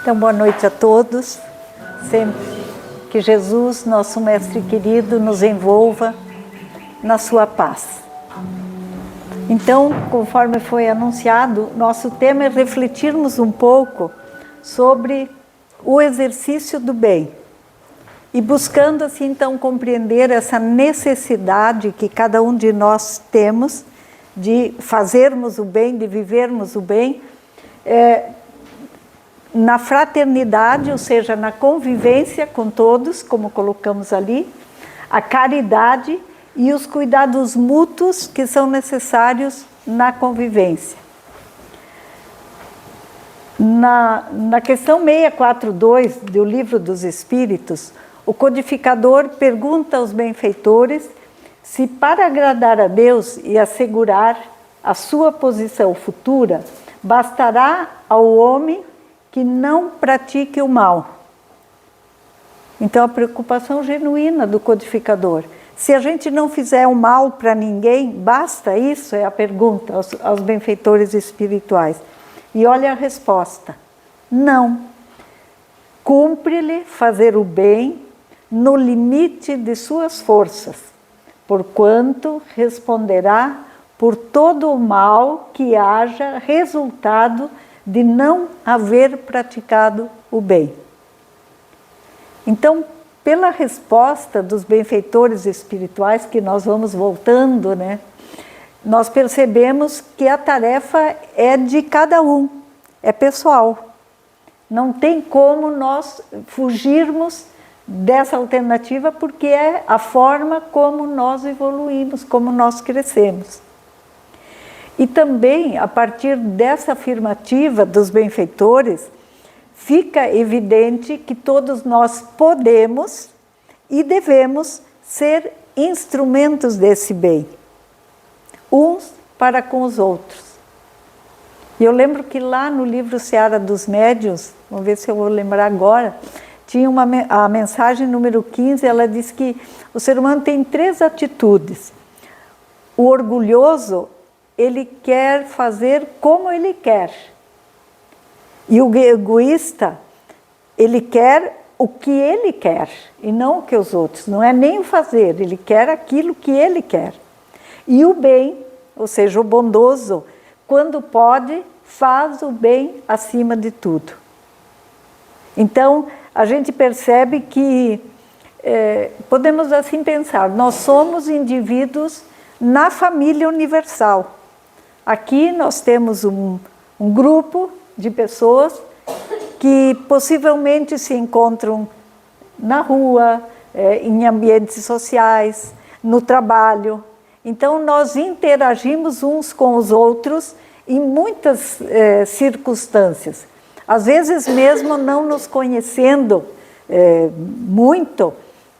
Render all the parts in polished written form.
Então, boa noite a todos. Sempre que Jesus, nosso Mestre querido, nos envolva na sua paz. Então, conforme foi anunciado, nosso tema é refletirmos um pouco sobre o exercício do bem. E buscando, assim, então, compreender essa necessidade que cada um de nós temos de fazermos o bem, de vivermos o bem, na fraternidade, ou seja, na convivência com todos, como colocamos ali, a caridade e os cuidados mútuos que são necessários na convivência. Na questão 642 do Livro dos Espíritos, o codificador pergunta aos benfeitores se, para agradar a Deus e assegurar a sua posição futura, bastará ao homem que não pratique o mal. Então, a preocupação genuína do codificador. Se a gente não fizer o mal para ninguém, basta isso? É a pergunta aos benfeitores espirituais. E olha a resposta. Não. Cumpre-lhe fazer o bem no limite de suas forças, porquanto responderá por todo o mal que haja resultado de não haver praticado o bem. Então, pela resposta dos benfeitores espirituais, que nós vamos voltando, né, nós percebemos que a tarefa é de cada um, é pessoal. Não tem como nós fugirmos dessa alternativa, porque é a forma como nós evoluímos, como nós crescemos. E também, a partir dessa afirmativa dos benfeitores, fica evidente que todos nós podemos e devemos ser instrumentos desse bem, uns para com os outros. E eu lembro que lá no livro Seara dos Médiuns, vamos ver se eu vou lembrar agora, tinha a mensagem número 15, ela diz que o ser humano tem 3 atitudes. O orgulhoso, ele quer fazer como ele quer. E o egoísta, ele quer o que ele quer e não o que os outros. Não é nem o fazer, ele quer aquilo que ele quer. E o bem, ou seja, o bondoso, quando pode, faz o bem acima de tudo. Então, a gente percebe que, podemos assim pensar, nós somos indivíduos na família universal. Aqui nós temos um grupo de pessoas que possivelmente se encontram na rua, em ambientes sociais, no trabalho. Então, nós interagimos uns com os outros em muitas circunstâncias. Às vezes, mesmo não nos conhecendo muito,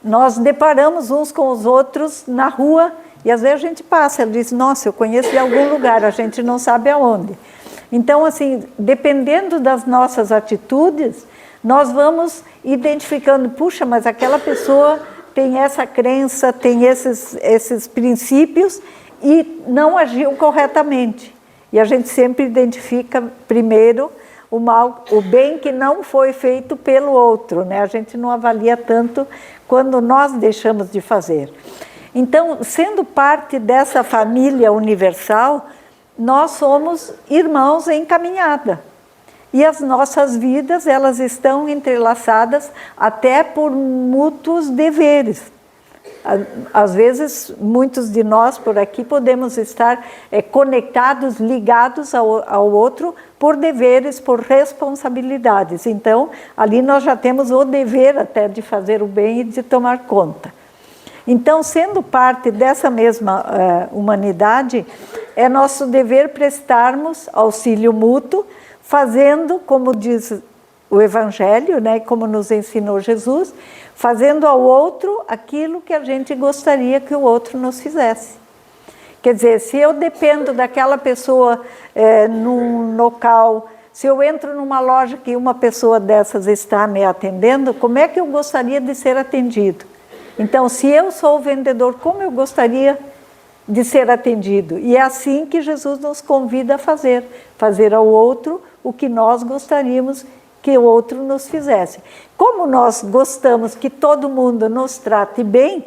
nós deparamos uns com os outros na rua. E às vezes a gente passa, ela diz, nossa, eu conheço de algum lugar, a gente não sabe aonde. Então, assim, dependendo das nossas atitudes, nós vamos identificando, puxa, mas aquela pessoa tem essa crença, tem esses princípios e não agiu corretamente. E a gente sempre identifica primeiro o mal, o bem que não foi feito pelo outro, né? A gente não avalia tanto quando nós deixamos de fazer. Então, sendo parte dessa família universal, nós somos irmãos em caminhada. E as nossas vidas, elas estão entrelaçadas até por mútuos deveres. Às vezes, muitos de nós por aqui podemos estar conectados, ligados ao outro por deveres, por responsabilidades. Então, ali nós já temos o dever até de fazer o bem e de tomar conta. Então, sendo parte dessa mesma humanidade, é nosso dever prestarmos auxílio mútuo, fazendo, como diz o Evangelho, né, como nos ensinou Jesus, fazendo ao outro aquilo que a gente gostaria que o outro nos fizesse. Quer dizer, se eu dependo daquela pessoa num local, se eu entro numa loja que uma pessoa dessas está me atendendo, como é que eu gostaria de ser atendido? Então, se eu sou o vendedor, como eu gostaria de ser atendido? E é assim que Jesus nos convida a fazer ao outro o que nós gostaríamos que o outro nos fizesse. Como nós gostamos que todo mundo nos trate bem,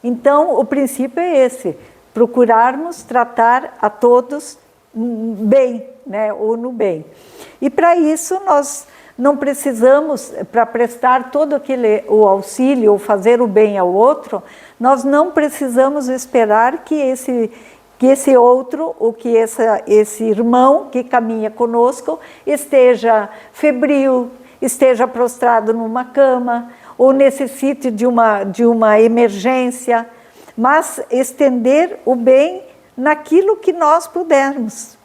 então o princípio é esse, procurarmos tratar a todos bem, né, ou no bem. E para isso nós não precisamos, para prestar todo o auxílio ou fazer o bem ao outro, nós não precisamos esperar que esse outro, ou que esse irmão que caminha conosco esteja febril, esteja prostrado numa cama, ou necessite de uma emergência, mas estender o bem naquilo que nós pudermos,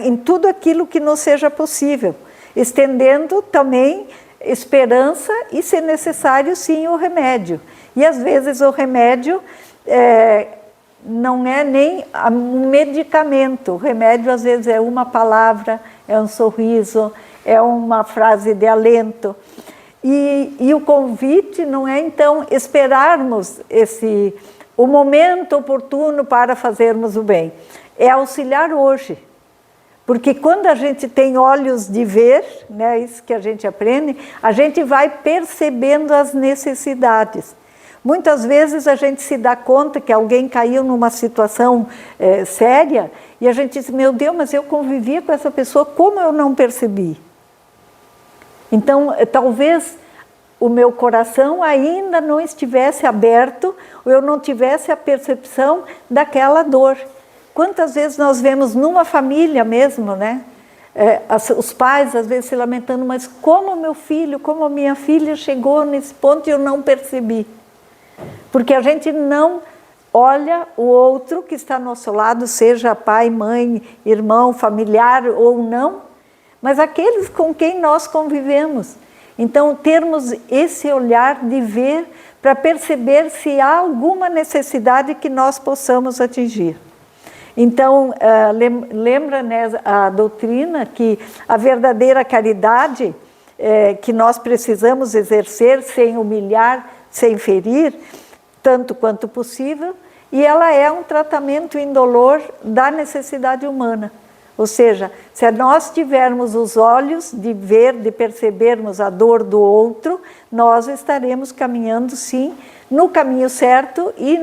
em tudo aquilo que nos seja possível, estendendo também esperança e, se necessário, sim, o remédio. E às vezes o remédio não é nem um medicamento, o remédio às vezes é uma palavra, é um sorriso, é uma frase de alento. E o convite não é então esperarmos o momento oportuno para fazermos o bem, é auxiliar hoje. Porque quando a gente tem olhos de ver, né, isso que a gente aprende, a gente vai percebendo as necessidades. Muitas vezes a gente se dá conta que alguém caiu numa situação séria e a gente diz, meu Deus, mas eu convivia com essa pessoa, como eu não percebi? Então, talvez o meu coração ainda não estivesse aberto, ou eu não tivesse a percepção daquela dor. Quantas vezes nós vemos numa família mesmo, né? Os pais às vezes se lamentando, mas como meu filho, como a minha filha chegou nesse ponto e eu não percebi. Porque a gente não olha o outro que está ao nosso lado, seja pai, mãe, irmão, familiar ou não, mas aqueles com quem nós convivemos. Então, termos esse olhar de ver para perceber se há alguma necessidade que nós possamos atingir. Então, lembra, né, a doutrina que a verdadeira caridade que nós precisamos exercer sem humilhar, sem ferir, tanto quanto possível, e ela é um tratamento indolor da necessidade humana. Ou seja, se nós tivermos os olhos de ver, de percebermos a dor do outro, nós estaremos caminhando, sim, no caminho certo e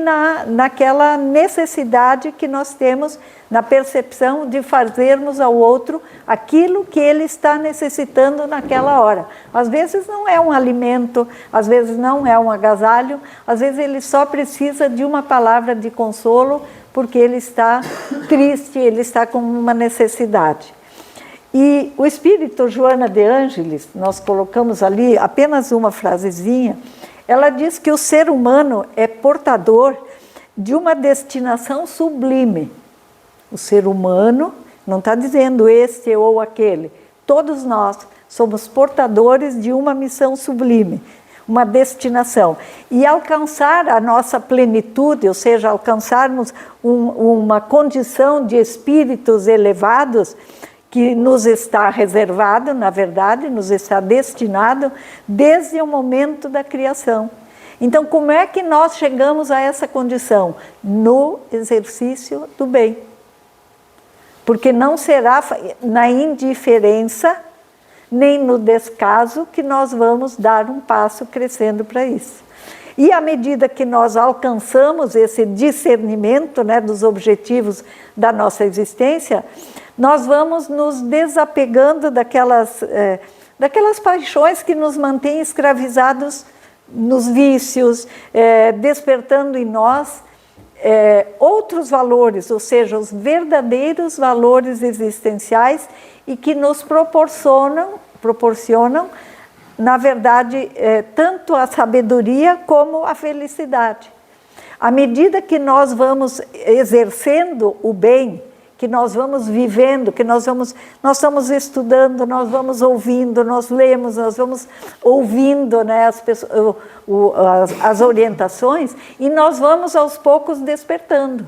naquela necessidade que nós temos, na percepção de fazermos ao outro aquilo que ele está necessitando naquela hora. Às vezes não é um alimento, às vezes não é um agasalho, às vezes ele só precisa de uma palavra de consolo, porque ele está triste, ele está com uma necessidade. E o espírito Joana de Ângeles, nós colocamos ali apenas uma frasezinha, ela diz que o ser humano é portador de uma destinação sublime. O ser humano não está dizendo este ou aquele, todos nós somos portadores de uma missão sublime, uma destinação. E alcançar a nossa plenitude, ou seja, alcançarmos uma condição de espíritos elevados, que nos está reservado, na verdade, nos está destinado desde o momento da criação. Então, como é que nós chegamos a essa condição? No exercício do bem. Porque não será na indiferença, nem no descaso, que nós vamos dar um passo crescendo para isso. E à medida que nós alcançamos esse discernimento, né, dos objetivos da nossa existência, nós vamos nos desapegando daquelas paixões que nos mantêm escravizados nos vícios, despertando em nós outros valores, ou seja, os verdadeiros valores existenciais e que nos proporcionam, na verdade, tanto a sabedoria como a felicidade. À medida que nós vamos exercendo o bem, que nós vamos vivendo, que nós estamos estudando, nós vamos ouvindo, nós lemos, nós vamos ouvindo, né, as orientações, e nós vamos aos poucos despertando.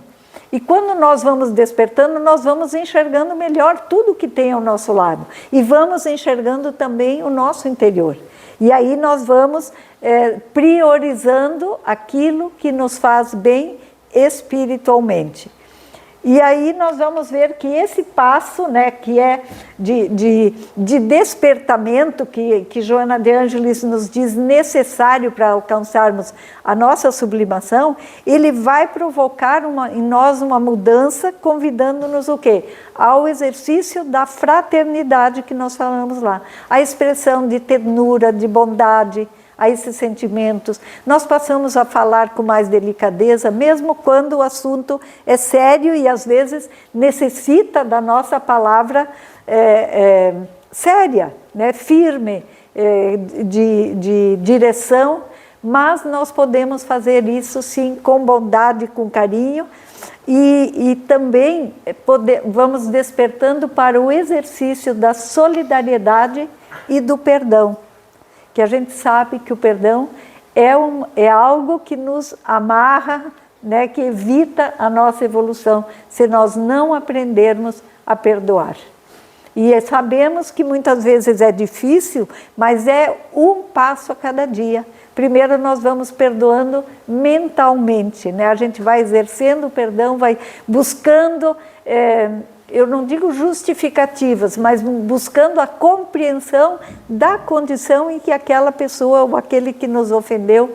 E quando nós vamos despertando, nós vamos enxergando melhor tudo que tem ao nosso lado. E vamos enxergando também o nosso interior. E aí nós vamos priorizando aquilo que nos faz bem espiritualmente. E aí nós vamos ver que esse passo, né, que é de despertamento, que Joana de Ângelis nos diz necessário para alcançarmos a nossa sublimação, ele vai provocar em nós uma mudança, convidando-nos o quê? Ao exercício da fraternidade que nós falamos lá. A expressão de ternura, de bondade, a esses sentimentos. Nós passamos a falar com mais delicadeza, mesmo quando o assunto é sério e às vezes necessita da nossa palavra séria, né? Firme, de direção, mas nós podemos fazer isso sim com bondade, com carinho e também vamos despertando para o exercício da solidariedade e do perdão. Que a gente sabe que o perdão é algo que nos amarra, né, que evita a nossa evolução, se nós não aprendermos a perdoar. E sabemos que muitas vezes é difícil, mas é um passo a cada dia. Primeiro nós vamos perdoando mentalmente, né? A gente vai exercendo o perdão, vai buscando... eu não digo justificativas, mas buscando a compreensão da condição em que aquela pessoa ou aquele que nos ofendeu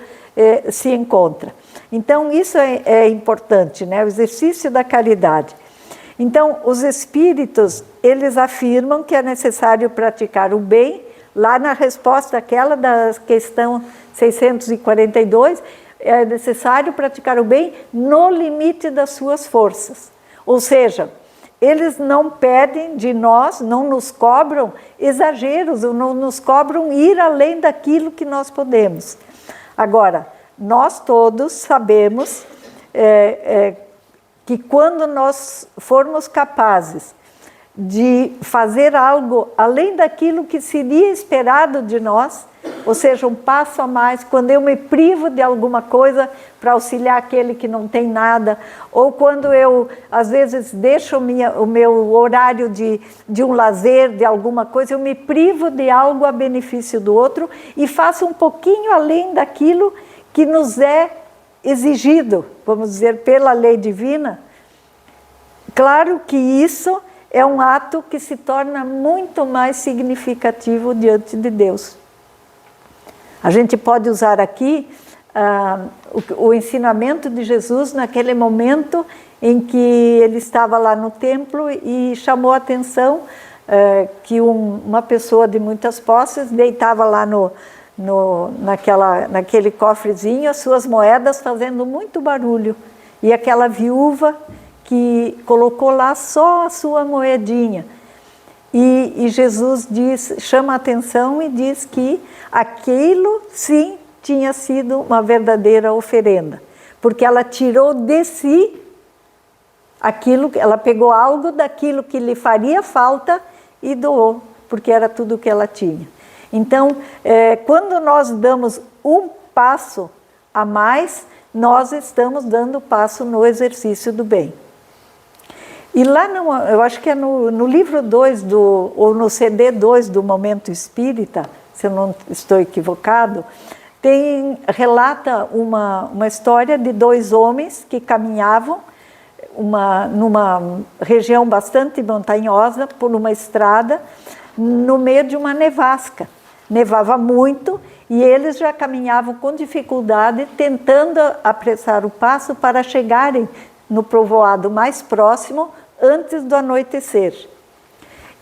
se encontra. Então, isso é importante, né? O exercício da caridade. Então, os espíritos, eles afirmam que é necessário praticar o bem, lá na resposta àquela da questão 642, é necessário praticar o bem no limite das suas forças. Ou seja, eles não pedem de nós, não nos cobram exageros, não nos cobram ir além daquilo que nós podemos. Agora, nós todos sabemos que quando nós formos capazes de fazer algo além daquilo que seria esperado de nós, ou seja, um passo a mais, quando eu me privo de alguma coisa para auxiliar aquele que não tem nada, ou quando eu, às vezes, deixo o meu horário de um lazer, de alguma coisa, eu me privo de algo a benefício do outro e faço um pouquinho além daquilo que nos é exigido, vamos dizer, pela lei divina. Claro que isso é um ato que se torna muito mais significativo diante de Deus. A gente pode usar aqui o ensinamento de Jesus naquele momento em que ele estava lá no templo e chamou a atenção que uma pessoa de muitas posses deitava lá naquele cofrezinho as suas moedas fazendo muito barulho. E aquela viúva que colocou lá só a sua moedinha. E Jesus chama a atenção e diz que aquilo sim tinha sido uma verdadeira oferenda, porque ela tirou de si ela pegou algo daquilo que lhe faria falta e doou, porque era tudo o que ela tinha. Então, quando nós damos um passo a mais, nós estamos dando passo no exercício do bem. E lá, eu acho que é no livro 2, ou no CD 2 do Momento Espírita, se eu não estou equivocado, relata uma história de dois homens que caminhavam numa região bastante montanhosa, por uma estrada, no meio de uma nevasca. Nevava muito e eles já caminhavam com dificuldade, tentando apressar o passo para chegarem no povoado mais próximo, antes do anoitecer.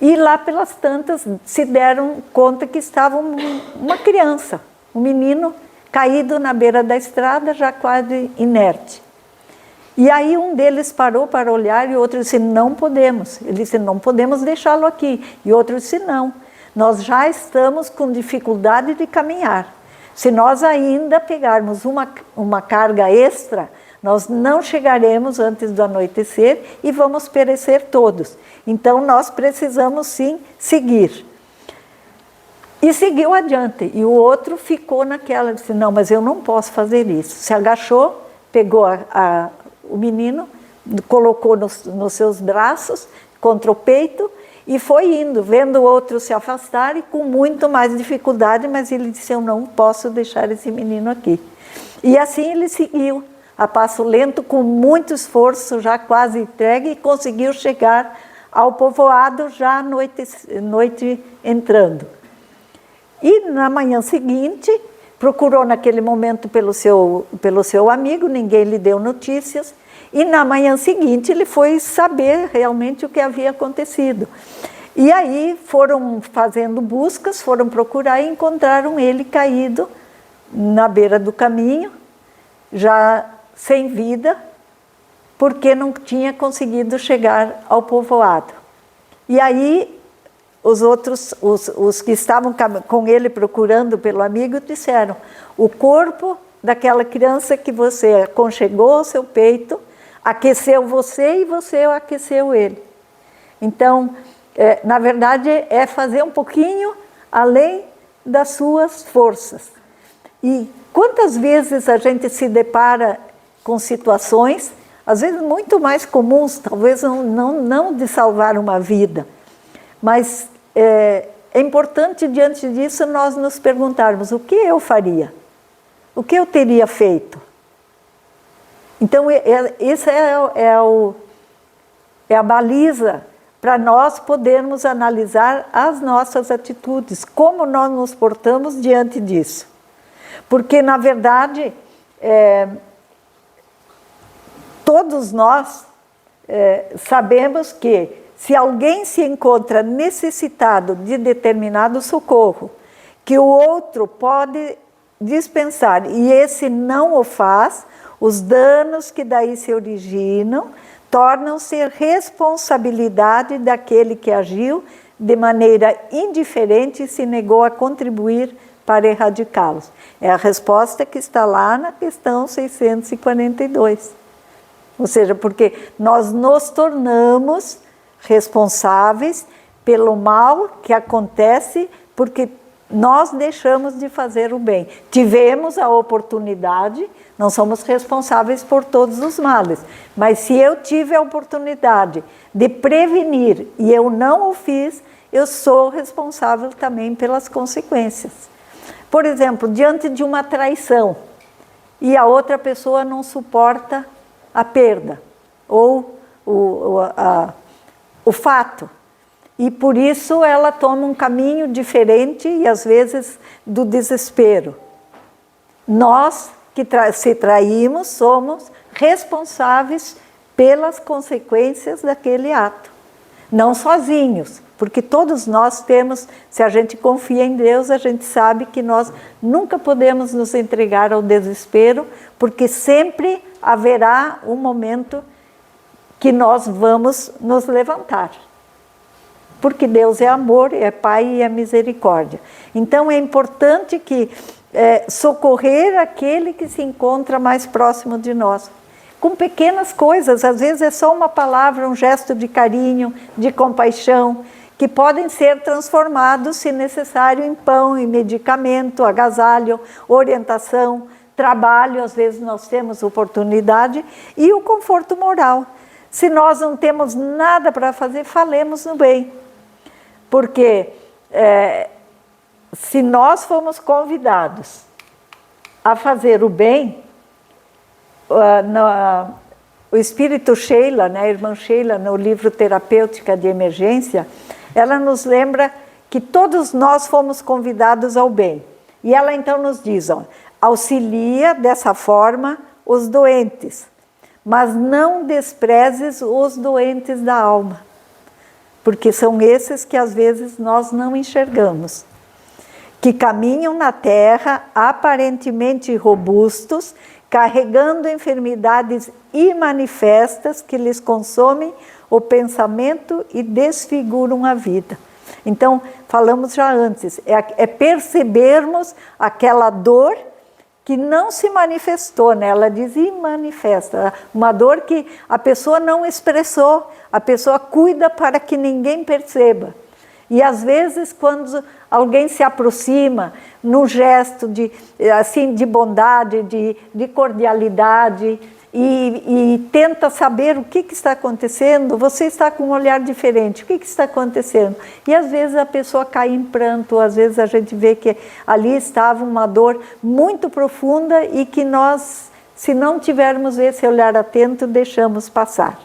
E lá pelas tantas se deram conta que estava uma criança, um menino caído na beira da estrada, já quase inerte. E aí um deles parou para olhar e o outro disse, não podemos. Ele disse, não podemos deixá-lo aqui. E o outro disse, não, nós já estamos com dificuldade de caminhar. Se nós ainda pegarmos uma carga extra, nós não chegaremos antes do anoitecer e vamos perecer todos. Então, nós precisamos sim seguir. E seguiu adiante. E o outro ficou naquela, disse, não, mas eu não posso fazer isso. Se agachou, pegou o menino, colocou nos seus braços, contra o peito, e foi indo, vendo o outro se afastar e com muito mais dificuldade, mas ele disse, eu não posso deixar esse menino aqui. E assim ele seguiu. a passo lento, com muito esforço, já quase entregue, e conseguiu chegar ao povoado já à noite entrando. E na manhã seguinte, procurou naquele momento pelo seu amigo, ninguém lhe deu notícias, e na manhã seguinte ele foi saber realmente o que havia acontecido. E aí foram fazendo buscas, foram procurar e encontraram ele caído na beira do caminho, já sem vida, porque não tinha conseguido chegar ao povoado. E aí os que estavam com ele procurando pelo amigo disseram: o corpo daquela criança que você aconchegou ao seu peito aqueceu você e você aqueceu ele. Então, na verdade, é fazer um pouquinho além das suas forças. E quantas vezes a gente se depara com situações, às vezes muito mais comuns, talvez não de salvar uma vida, mas é importante, diante disso, nós nos perguntarmos: o que eu faria? O que eu teria feito? Então, isso é a baliza para nós podermos analisar as nossas atitudes, como nós nos portamos diante disso. Porque, na verdade, todos nós sabemos que, se alguém se encontra necessitado de determinado socorro, que o outro pode dispensar, e esse não o faz, os danos que daí se originam tornam-se responsabilidade daquele que agiu de maneira indiferente e se negou a contribuir para erradicá-los. É a resposta que está lá na questão 642. Ou seja, porque nós nos tornamos responsáveis pelo mal que acontece porque nós deixamos de fazer o bem. Tivemos a oportunidade, não somos responsáveis por todos os males, mas se eu tive a oportunidade de prevenir e eu não o fiz, eu sou responsável também pelas consequências. Por exemplo, diante de uma traição e a outra pessoa não suporta a perda ou o fato, e por isso ela toma um caminho diferente e às vezes do desespero. Nós que se traímos somos responsáveis pelas consequências daquele ato, não sozinhos, porque todos nós temos, se a gente confia em Deus, a gente sabe que nós nunca podemos nos entregar ao desespero, porque sempre haverá um momento que nós vamos nos levantar. Porque Deus é amor, é Pai e é misericórdia. Então é importante que socorrer aquele que se encontra mais próximo de nós. Com pequenas coisas, às vezes é só uma palavra, um gesto de carinho, de compaixão, que podem ser transformados, se necessário, em pão, em medicamento, agasalho, orientação, trabalho, às vezes nós temos oportunidade, e o conforto moral. Se nós não temos nada para fazer, falemos no bem. Porque se nós fomos convidados a fazer o bem, o espírito Sheila, né, a irmã Sheila, no livro Terapêutica de Emergência, ela nos lembra que todos nós fomos convidados ao bem. E ela então nos diz, auxilia dessa forma os doentes, mas não desprezes os doentes da alma, porque são esses que às vezes nós não enxergamos, que caminham na terra aparentemente robustos, carregando enfermidades imanifestas que lhes consomem o pensamento e desfiguram a vida. Então, falamos já antes, é percebermos aquela dor que não se manifestou, né? Ela diz imanifesta, uma dor que a pessoa não expressou, a pessoa cuida para que ninguém perceba. E às vezes quando alguém se aproxima num gesto de bondade, de cordialidade e tenta saber o que está acontecendo, você está com um olhar diferente, o que está acontecendo? E às vezes a pessoa cai em pranto, às vezes a gente vê que ali estava uma dor muito profunda e que nós Se não tivermos esse olhar atento, deixamos passar.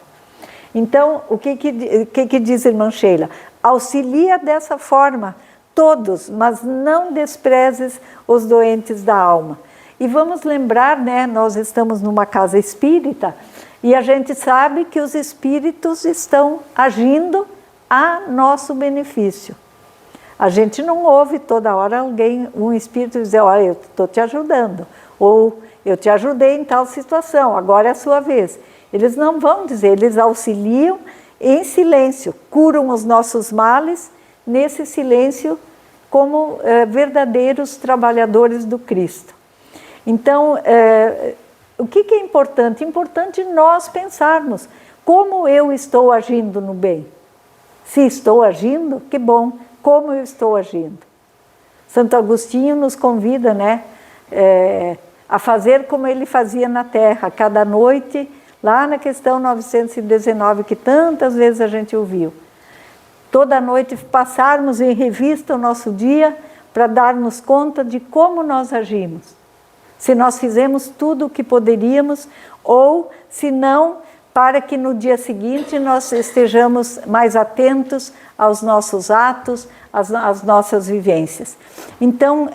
Então, o que diz irmã Sheila? Auxilia dessa forma todos, mas não desprezes os doentes da alma. E vamos lembrar, né, nós estamos numa casa espírita e a gente sabe que os espíritos estão agindo a nosso benefício. A gente não ouve toda hora um espírito dizer, olha, eu estou te ajudando, ou eu te ajudei em tal situação, agora é a sua vez. Eles não vão dizer, eles auxiliam em silêncio, curam os nossos males nesse silêncio como verdadeiros trabalhadores do Cristo. Então, o que é importante? Importante nós pensarmos como eu estou agindo no bem. Se estou agindo, que bom, como eu estou agindo. Santo Agostinho nos convida, né, a fazer como ele fazia na Terra, cada noite, lá na questão 919, que tantas vezes a gente ouviu. Toda noite passarmos em revista o nosso dia para darmos conta de como nós agimos. Se nós fizemos tudo o que poderíamos ou, se não, para que no dia seguinte nós estejamos mais atentos aos nossos atos, às nossas vivências. Então,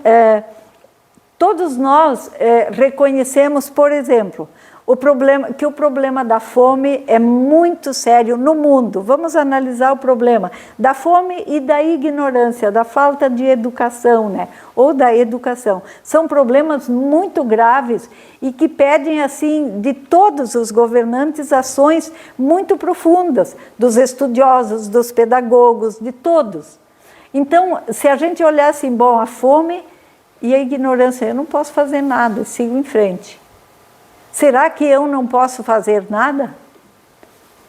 todos nós reconhecemos, por exemplo, o problema da fome é muito sério no mundo. Vamos analisar o problema da fome e da ignorância, da falta de educação, né? Ou da educação. São problemas muito graves e que pedem, assim, de todos os governantes ações muito profundas, dos estudiosos, dos pedagogos, de todos. Então, se a gente olhar assim, bom, a fome e a ignorância, eu não posso fazer nada, sigo em frente. Será que eu não posso fazer nada?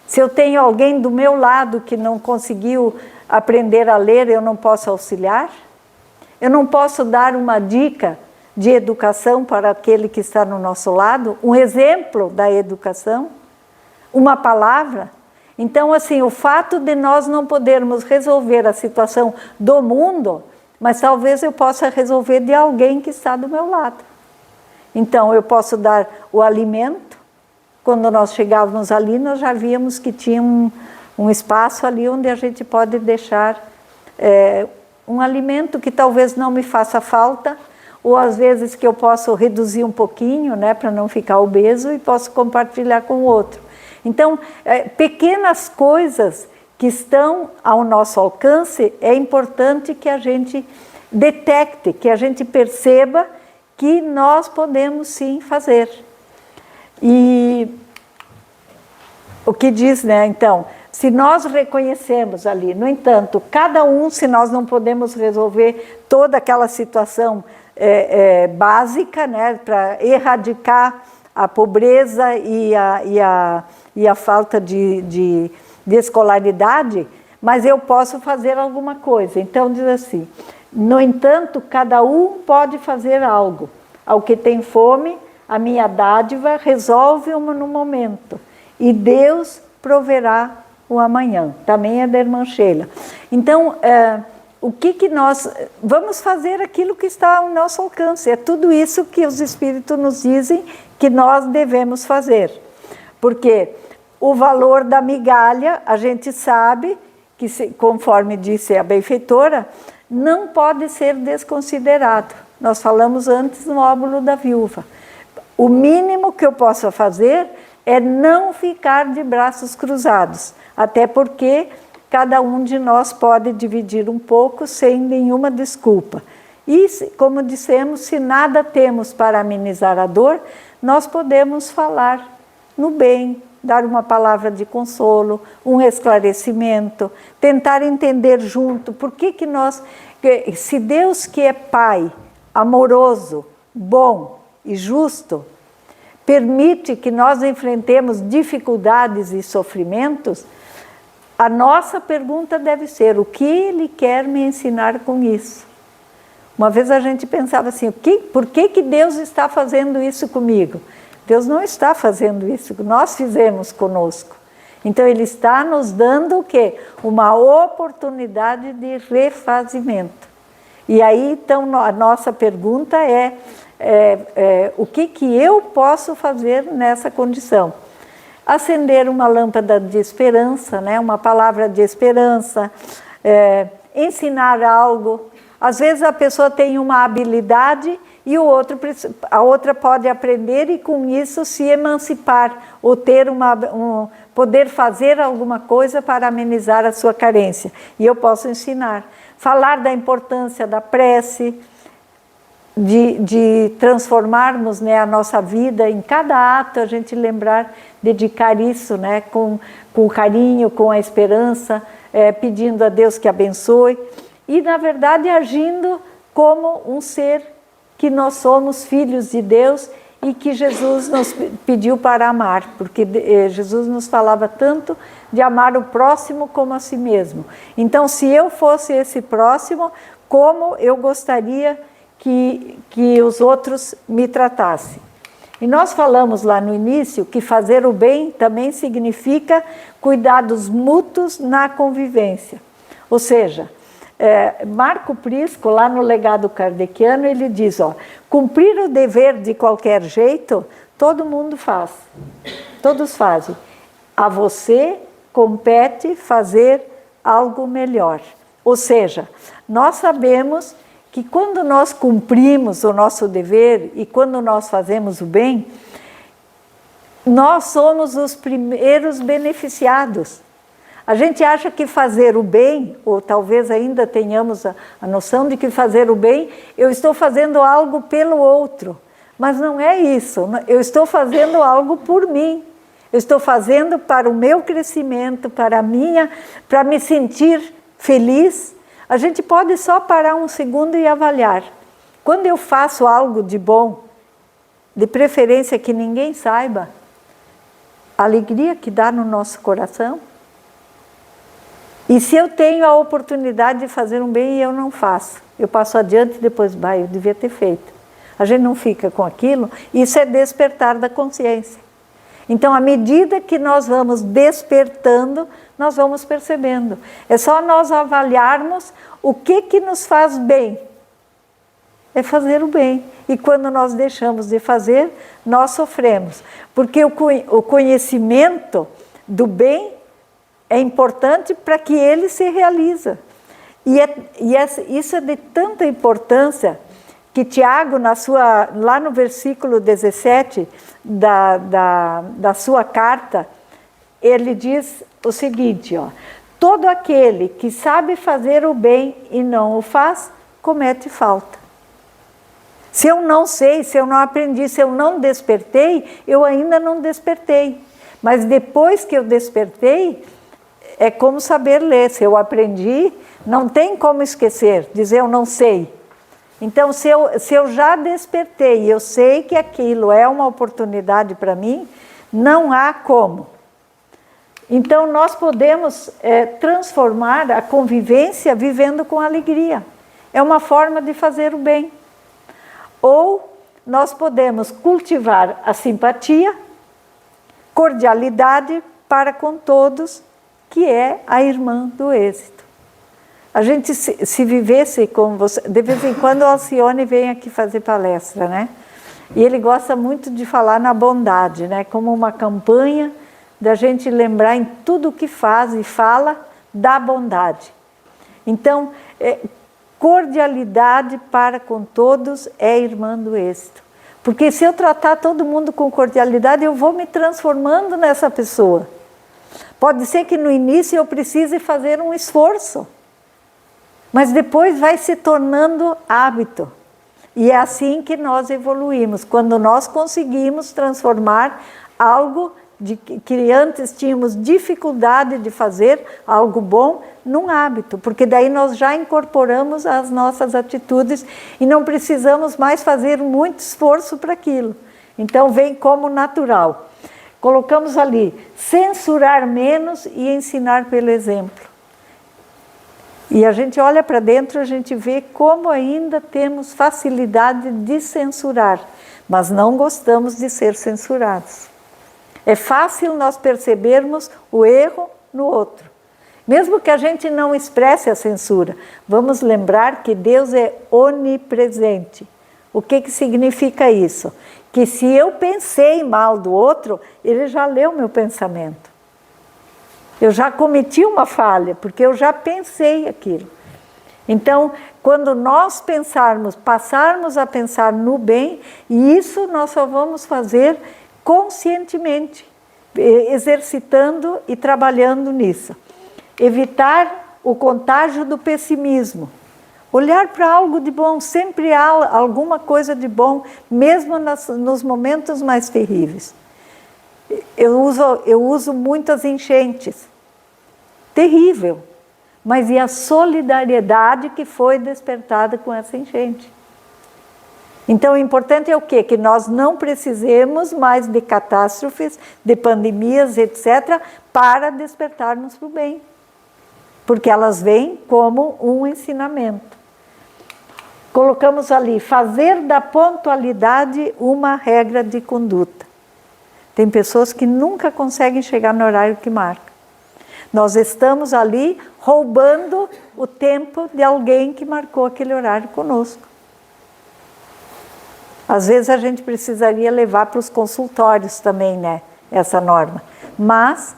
Se eu tenho alguém do meu lado que não conseguiu aprender a ler, eu não posso auxiliar? Eu não posso dar uma dica de educação para aquele que está no nosso lado? Um exemplo da educação? Uma palavra? Então, assim, o fato de nós não podermos resolver a situação do mundo, mas talvez eu possa resolver de alguém que está do meu lado. Então, eu posso dar o alimento. Quando nós chegávamos ali, nós já víamos que tinha um espaço ali onde a gente pode deixar um alimento que talvez não me faça falta, ou às vezes que eu posso reduzir um pouquinho, né, para não ficar obeso, e posso compartilhar com o outro. Então, pequenas coisas que estão ao nosso alcance, é importante que a gente detecte, que a gente perceba que nós podemos sim fazer. E o que diz, né, então, se nós reconhecemos ali, no entanto, cada um, se nós não podemos resolver toda aquela situação básica, né, para erradicar a pobreza e a falta de escolaridade, mas eu posso fazer alguma coisa. Então diz assim, no entanto, cada um pode fazer algo. Ao que tem fome, a minha dádiva resolve-o no momento, e Deus proverá o amanhã. Também é da irmã Sheila. Então, o que nós vamos fazer? Aquilo que está ao nosso alcance. É tudo isso que os Espíritos nos dizem que nós devemos fazer. Porque o valor da migalha, a gente sabe que, conforme disse a benfeitora, não pode ser desconsiderado. Nós falamos antes no óbolo da viúva. O mínimo que eu possa fazer é não ficar de braços cruzados, até porque cada um de nós pode dividir um pouco sem nenhuma desculpa. E, como dissemos, se nada temos para amenizar a dor, nós podemos falar no bem, dar uma palavra de consolo, um esclarecimento, tentar entender junto por que nós... Se Deus, que é Pai, amoroso, bom e justo, permite que nós enfrentemos dificuldades e sofrimentos, a nossa pergunta deve ser, o que Ele quer me ensinar com isso? Uma vez a gente pensava assim, por que Deus está fazendo isso comigo? Deus não está fazendo isso, nós fizemos conosco. Então Ele está nos dando o quê? Uma oportunidade de refazimento. E aí, então, a nossa pergunta é, o que eu posso fazer nessa condição. Acender uma lâmpada de esperança, né? Uma palavra de esperança, ensinar algo. Às vezes a pessoa tem uma habilidade e a outra pode aprender e com isso se emancipar ou ter poder fazer alguma coisa para amenizar a sua carência. E eu posso ensinar. Falar da importância da prece, de transformarmos, né, a nossa vida, em cada ato a gente lembrar, dedicar isso, né, com carinho, com a esperança, pedindo a Deus que abençoe e, na verdade, agindo como um ser que nós somos filhos de Deus e que Jesus nos pediu para amar, porque Jesus nos falava tanto de amar o próximo como a si mesmo. Então, se eu fosse esse próximo, como eu gostaria que os outros me tratassem. E nós falamos lá no início que fazer o bem também significa cuidados mútuos na convivência. Ou seja, Marco Prisco, lá no Legado Kardeciano, ele diz, cumprir o dever de qualquer jeito, todo mundo faz, todos fazem. A você compete fazer algo melhor. Ou seja, nós sabemos que quando nós cumprimos o nosso dever e quando nós fazemos o bem, nós somos os primeiros beneficiados. A gente acha que fazer o bem, ou talvez ainda tenhamos a noção de que fazer o bem, eu estou fazendo algo pelo outro. Mas não é isso, eu estou fazendo algo por mim. Eu estou fazendo para o meu crescimento, para me sentir feliz. A gente pode só parar um segundo e avaliar. Quando eu faço algo de bom, de preferência que ninguém saiba, a alegria que dá no nosso coração. E se eu tenho a oportunidade de fazer um bem e eu não faço, eu passo adiante e depois, eu devia ter feito. A gente não fica com aquilo, isso é despertar da consciência. Então, à medida que nós vamos despertando, nós vamos percebendo. É só nós avaliarmos o que nos faz bem. É fazer o bem. E quando nós deixamos de fazer, nós sofremos. Porque o conhecimento do bem é importante para que ele se realize. Isso é de tanta importância que Tiago, lá no versículo 17 da sua carta, ele diz o seguinte, todo aquele que sabe fazer o bem e não o faz, comete falta. Se eu não sei, se eu não aprendi, se eu não despertei, eu ainda não despertei. Mas depois que eu despertei, é como saber ler. Se eu aprendi, não tem como esquecer, dizer eu não sei. Então, se eu já despertei e eu sei que aquilo é uma oportunidade para mim, não há como. Então, nós podemos transformar a convivência vivendo com alegria. É uma forma de fazer o bem. Ou nós podemos cultivar a simpatia, cordialidade para com todos, que é a irmã do êxito. A gente se vivesse como você... De vez em quando o Alcione vem aqui fazer palestra, né? E ele gosta muito de falar na bondade, né? Como uma campanha da gente lembrar em tudo o que faz e fala da bondade. Então, cordialidade para com todos é irmã do êxito. Porque se eu tratar todo mundo com cordialidade, eu vou me transformando nessa pessoa. Pode ser que no início eu precise fazer um esforço, mas depois vai se tornando hábito. E é assim que nós evoluímos, quando nós conseguimos transformar algo que antes tínhamos dificuldade de fazer, algo bom, num hábito. Porque daí nós já incorporamos as nossas atitudes e não precisamos mais fazer muito esforço para aquilo. Então vem como natural. Colocamos ali, censurar menos e ensinar pelo exemplo. E a gente olha para dentro, a gente vê como ainda temos facilidade de censurar, mas não gostamos de ser censurados. É fácil nós percebermos o erro no outro. Mesmo que a gente não expresse a censura, vamos lembrar que Deus é onipresente. O que significa isso? Que se eu pensei mal do outro, ele já leu meu pensamento. Eu já cometi uma falha, porque eu já pensei aquilo. Então, quando nós passarmos a pensar no bem, e isso nós só vamos fazer conscientemente, exercitando e trabalhando nisso. Evitar o contágio do pessimismo. Olhar para algo de bom, sempre há alguma coisa de bom, mesmo nos momentos mais terríveis. Eu uso muitas enchentes. Terrível. Mas e a solidariedade que foi despertada com essa enchente? Então, o importante é o quê? Que nós não precisemos mais de catástrofes, de pandemias, etc., para despertarmos para o bem. Porque elas vêm como um ensinamento. Colocamos ali, fazer da pontualidade uma regra de conduta. Tem pessoas que nunca conseguem chegar no horário que marca. Nós estamos ali roubando o tempo de alguém que marcou aquele horário conosco. Às vezes a gente precisaria levar para os consultórios também, né, essa norma. Mas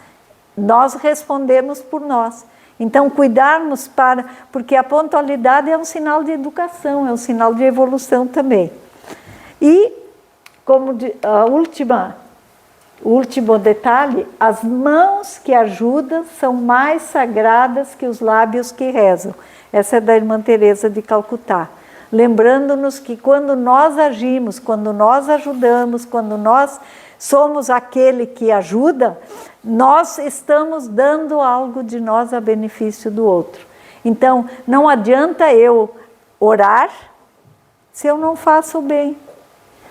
nós respondemos por nós. Então, cuidarmos porque a pontualidade é um sinal de educação, é um sinal de evolução também. E, como o último detalhe, as mãos que ajudam são mais sagradas que os lábios que rezam. Essa é da Irmã Teresa de Calcutá. Lembrando-nos que quando nós agimos, quando nós ajudamos, quando nós somos aquele que ajuda, nós estamos dando algo de nós a benefício do outro. Então, não adianta eu orar se eu não faço o bem.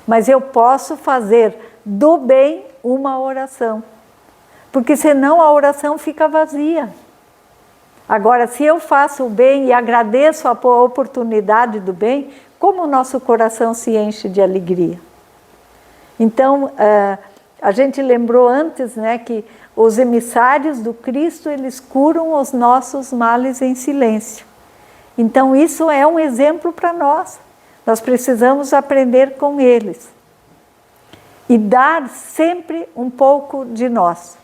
Mas eu posso fazer do bem uma oração. Porque senão a oração fica vazia. Agora, se eu faço o bem e agradeço a oportunidade do bem, como o nosso coração se enche de alegria. Então, a gente lembrou antes, né, que os emissários do Cristo, eles curam os nossos males em silêncio. Então, isso é um exemplo para nós. Nós precisamos aprender com eles. E dar sempre um pouco de nós.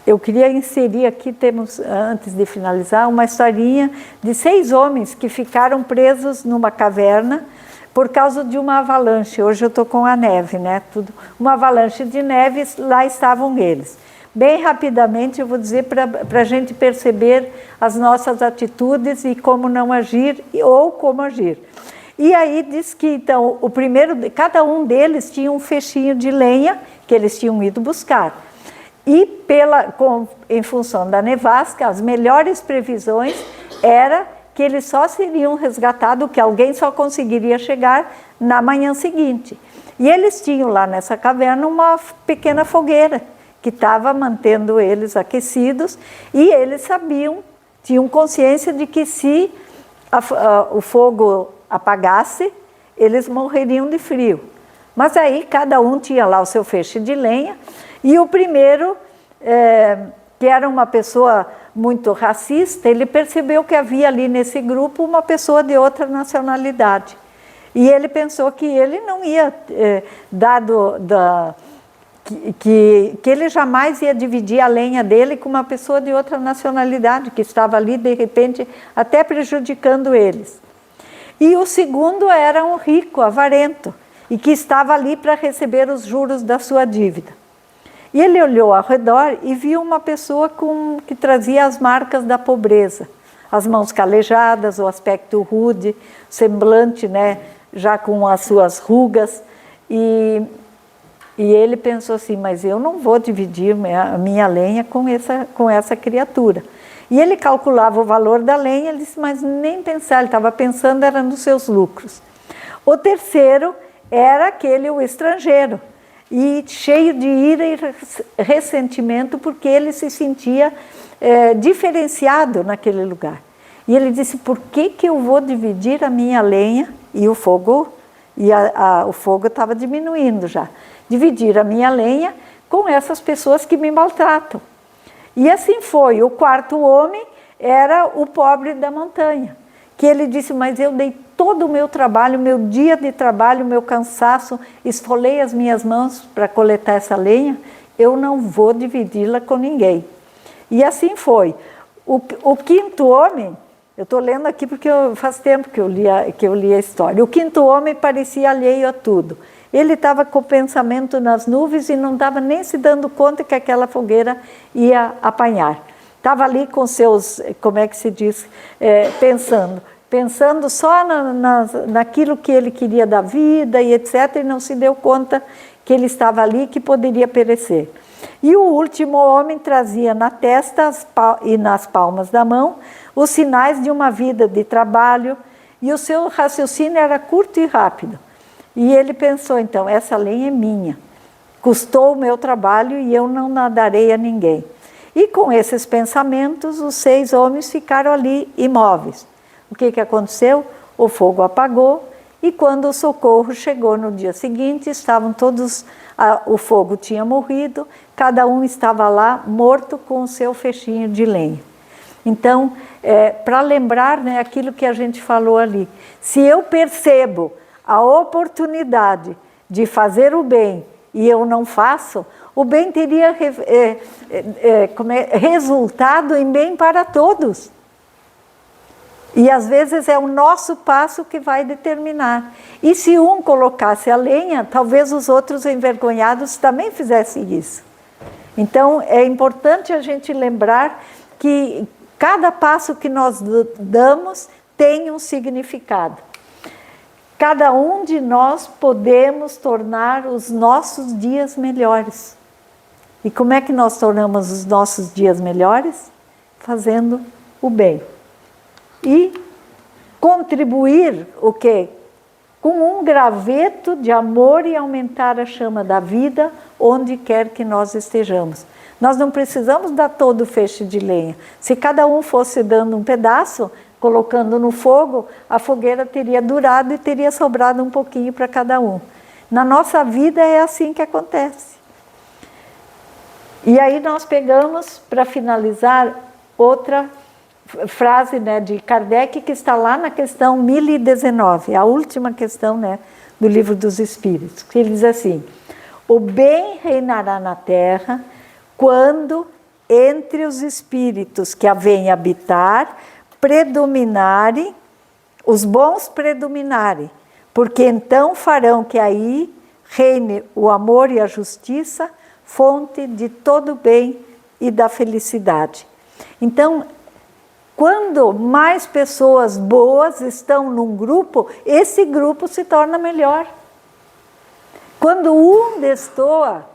Eu queria inserir aqui, temos, antes de finalizar, uma historinha de 6 homens que ficaram presos numa caverna por causa de uma avalanche. Hoje eu estou com a neve, né? Uma avalanche de neve, lá estavam eles. Bem rapidamente eu vou dizer para a gente perceber as nossas atitudes e como não agir ou como agir. E aí diz que então, cada um deles tinha um fechinho de lenha que eles tinham ido buscar. E em função da nevasca, as melhores previsões era que eles só seriam resgatados, que alguém só conseguiria chegar na manhã seguinte. E eles tinham lá nessa caverna uma pequena fogueira, que estava mantendo eles aquecidos, e eles tinham consciência de que se o fogo apagasse, eles morreriam de frio. Mas aí cada um tinha lá o seu feixe de lenha, e o primeiro, que era uma pessoa muito racista, ele percebeu que havia ali nesse grupo uma pessoa de outra nacionalidade. E ele pensou que ele não ia, que ele jamais ia dividir a lenha dele com uma pessoa de outra nacionalidade, que estava ali, de repente, até prejudicando eles. E o segundo era um rico, avarento, e que estava ali para receber os juros da sua dívida. E ele olhou ao redor e viu uma pessoa que trazia as marcas da pobreza. As mãos calejadas, o aspecto rude, semblante, né, já com as suas rugas. E ele pensou assim, mas eu não vou dividir a minha lenha com essa criatura. E ele calculava o valor da lenha, ele disse, mas nem pensar, ele estava pensando era nos seus lucros. O terceiro era o estrangeiro, e cheio de ira e ressentimento, porque ele se sentia diferenciado naquele lugar. E ele disse, por que eu vou dividir a minha lenha, e o fogo estava diminuindo já, dividir a minha lenha com essas pessoas que me maltratam. E assim foi. O quarto homem era o pobre da montanha, que ele disse, mas eu dei todo o meu trabalho, meu dia de trabalho, meu cansaço, esfolei as minhas mãos para coletar essa lenha, eu não vou dividi-la com ninguém. E assim foi. O quinto homem, eu estou lendo aqui porque faz tempo que eu li a história, o quinto homem parecia alheio a tudo. Ele estava com o pensamento nas nuvens e não estava nem se dando conta que aquela fogueira ia apanhar. Estava ali com seus, como é que se diz, pensando só naquilo que ele queria da vida e etc. E não se deu conta que ele estava ali, que poderia perecer. E o último homem trazia na testa e nas palmas da mão os sinais de uma vida de trabalho, e o seu raciocínio era curto e rápido. E ele pensou, então, essa lenha é minha, custou o meu trabalho e eu não a darei a ninguém. E com esses pensamentos, os 6 homens ficaram ali imóveis. O que aconteceu? O fogo apagou, e quando o socorro chegou no dia seguinte, estavam todos, o fogo tinha morrido, cada um estava lá morto com o seu fechinho de lenha. Então, para lembrar, né, aquilo que a gente falou ali, se eu percebo a oportunidade de fazer o bem e eu não faço, o bem teria resultado em bem para todos. E às vezes é o nosso passo que vai determinar. E se um colocasse a lenha, talvez os outros envergonhados também fizessem isso. Então é importante a gente lembrar que cada passo que nós damos tem um significado. Cada um de nós podemos tornar os nossos dias melhores. E como é que nós tornamos os nossos dias melhores? Fazendo o bem. E contribuir o quê? Com um graveto de amor e aumentar a chama da vida onde quer que nós estejamos. Nós não precisamos dar todo o feixe de lenha. Se cada um fosse dando um pedaço, colocando no fogo, a fogueira teria durado e teria sobrado um pouquinho para cada um. Na nossa vida é assim que acontece. E aí nós pegamos, para finalizar, outra frase, né, de Kardec, que está lá na questão 1019, a última questão, né, do Livro dos Espíritos, que ele diz assim: o bem reinará na terra quando entre os espíritos que a vêm habitar predominarem, os bons predominarem, porque então farão que aí reine o amor e a justiça, fonte de todo o bem e da felicidade. Então, quando mais pessoas boas estão num grupo, esse grupo se torna melhor. Quando um destoa,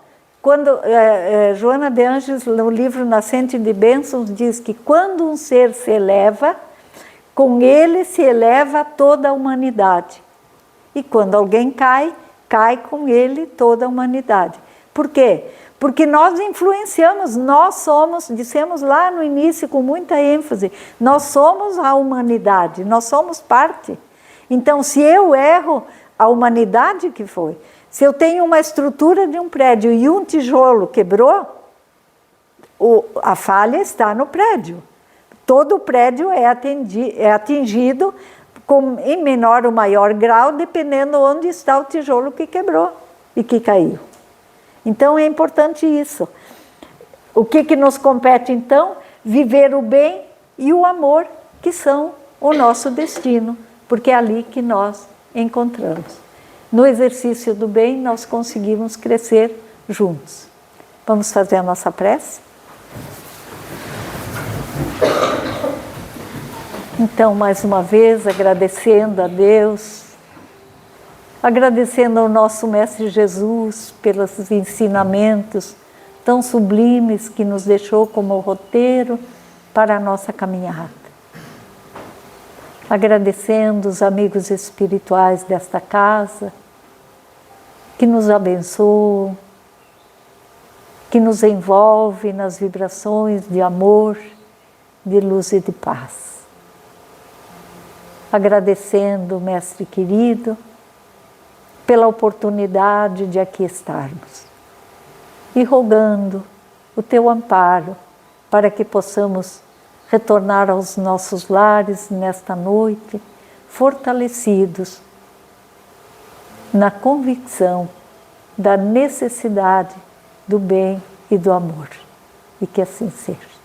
Joana de Ângeles, no livro Nascente de Bênçãos, diz que quando um ser se eleva, com ele se eleva toda a humanidade. E quando alguém cai, cai com ele toda a humanidade. Por quê? Porque nós influenciamos, nós somos, dissemos lá no início com muita ênfase, nós somos a humanidade, nós somos parte. Então, se eu erro, a humanidade que foi. Se eu tenho uma estrutura de um prédio e um tijolo quebrou, a falha está no prédio. Todo o prédio é atingido em menor ou maior grau, dependendo onde está o tijolo que quebrou e que caiu. Então é importante isso. O que nos compete então? Viver o bem e o amor, que são o nosso destino, porque é ali que nós encontramos. No exercício do bem nós conseguimos crescer juntos. Vamos fazer a nossa prece? Então, mais uma vez, agradecendo a Deus, agradecendo ao nosso Mestre Jesus pelos ensinamentos tão sublimes que nos deixou como roteiro para a nossa caminhada. Agradecendo os amigos espirituais desta casa, que nos abençoam, que nos envolvem nas vibrações de amor, de luz e de paz. Agradecendo, Mestre querido, pela oportunidade de aqui estarmos e rogando o teu amparo para que possamos retornar aos nossos lares nesta noite, fortalecidos na convicção da necessidade do bem e do amor. E que assim seja.